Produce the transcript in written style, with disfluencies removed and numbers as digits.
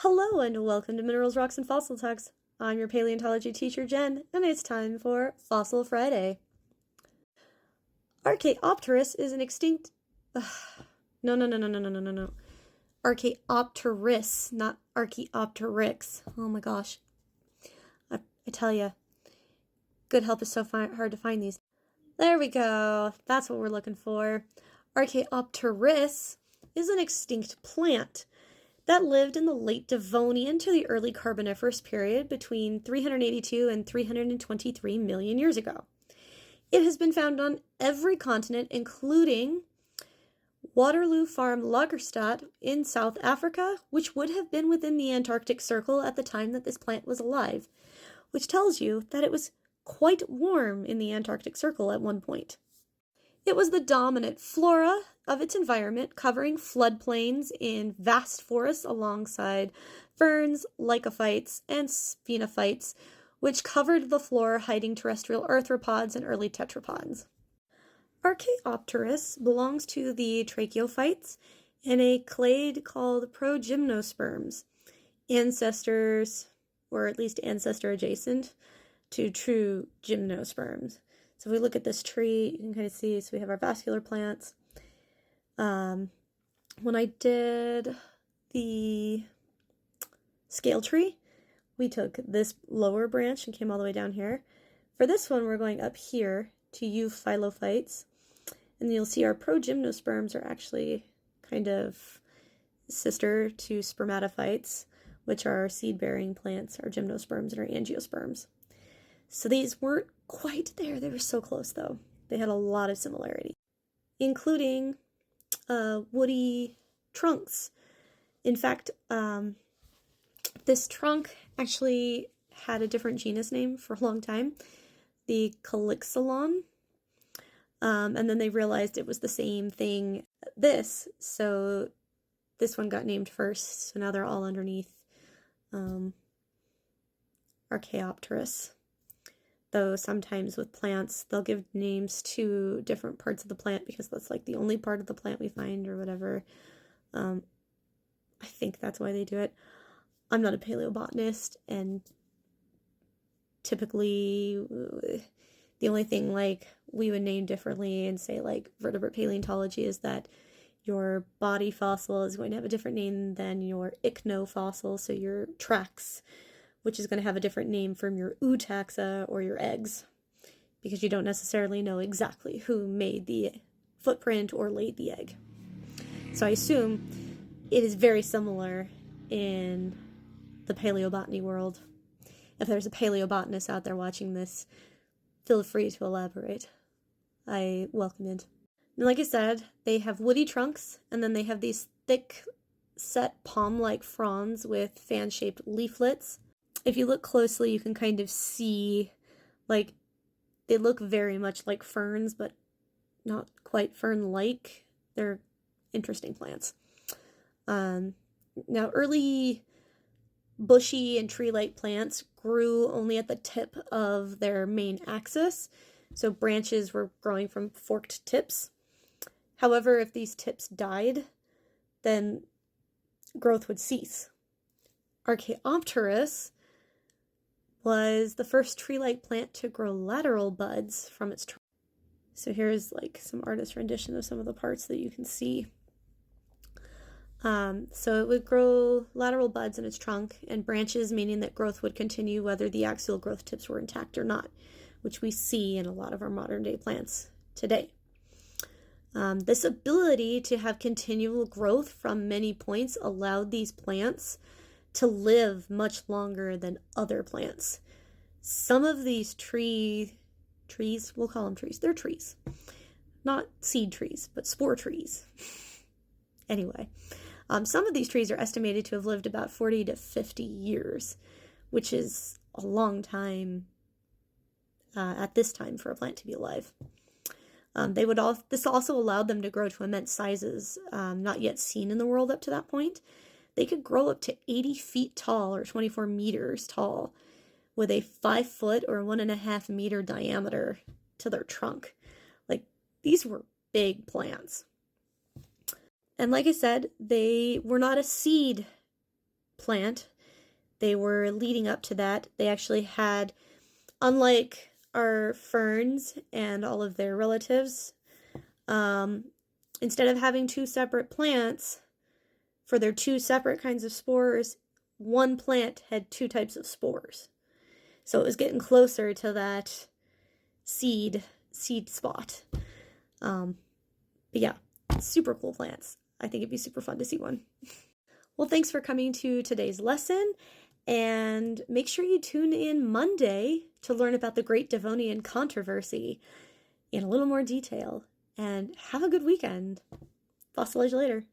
Hello and welcome to Minerals, Rocks, and Fossil Talks. I'm your paleontology teacher, Jen, and it's time for Fossil Friday. Archaeopteris is an extinct... No. Archaeopteris, not Archaeopteryx. Oh my gosh. I tell ya, good help is so hard to find these. There we go. That's what we're looking for. Archaeopteris is an extinct plant that lived in the late Devonian to the early Carboniferous period between 382 and 323 million years ago. It has been found on every continent, including Waterloo Farm Lagerstadt in South Africa, which would have been within the Antarctic Circle at the time that this plant was alive, which tells you that it was quite warm in the Antarctic Circle at one point. It was the dominant flora of its environment, covering floodplains in vast forests alongside ferns, lycophytes, and sphenophytes, which covered the floor, hiding terrestrial arthropods and early tetrapods. Archaeopteris belongs to the tracheophytes in a clade called progymnosperms, ancestors, or at least ancestor adjacent, to true gymnosperms. So if we look at this tree, you can kind of see, so we have our vascular plants. When I did the scale tree, we took this lower branch and came all the way down here. For this one, we're going up here to euphyllophytes, and you'll see our progymnosperms are actually kind of sister to spermatophytes, which are seed-bearing plants, our gymnosperms and our angiosperms. So these weren't quite there. They were so close, though. They had a lot of similarity, including woody trunks. In fact, this trunk actually had a different genus name for a long time, the Calixylon, and then they realized it was the same thing, so this one got named first, so now they're all underneath Archaeopteris. Though sometimes with plants, they'll give names to different parts of the plant because that's like the only part of the plant we find or whatever. I think that's why they do it. I'm not a paleobotanist, and typically the only thing like we would name differently and say like vertebrate paleontology is that your body fossil is going to have a different name than your ichno-fossil, so your tracks, which is going to have a different name from your ootaxa or your eggs, because you don't necessarily know exactly who made the footprint or laid the egg. So I assume it is very similar in the paleobotany world. If there's a paleobotanist out there watching this, feel free to elaborate. I welcome it. And like I said, they have woody trunks, and then they have these thick, set palm-like fronds with fan-shaped leaflets. If you look closely, you can kind of see, like, they look very much like ferns, but not quite fern-like. They're interesting plants. Now, early bushy and tree-like plants grew only at the tip of their main axis, so branches were growing from forked tips. However, if these tips died, then growth would cease. Archaeopteris was the first tree-like plant to grow lateral buds from its trunk. So here's like some artist rendition of some of the parts that you can see. So it would grow lateral buds in its trunk and branches, meaning that growth would continue whether the axial growth tips were intact or not, which we see in a lot of our modern day plants today. This ability to have continual growth from many points allowed these plants to live much longer than other plants. Some of these trees, we'll call them trees, they're trees. Not seed trees, but spore trees. Anyway, some of these trees are estimated to have lived about 40 to 50 years, which is a long time at this time for a plant to be alive. This also allowed them to grow to immense sizes, not yet seen in the world up to that point. They could grow up to 80 feet tall or 24 meters tall with a 5 foot or 1.5 meter diameter to their trunk. Like, these were big plants. And like I said, they were not a seed plant. They were leading up to that. They actually had, unlike our ferns and all of their relatives, instead of having two separate plants for their two separate kinds of spores, one plant had two types of spores. So it was getting closer to that seed spot. But yeah, super cool plants. I think it'd be super fun to see one. Well, thanks for coming to today's lesson, and make sure you tune in Monday to learn about the Great Devonian Controversy in a little more detail. And have a good weekend. Fossilize you later.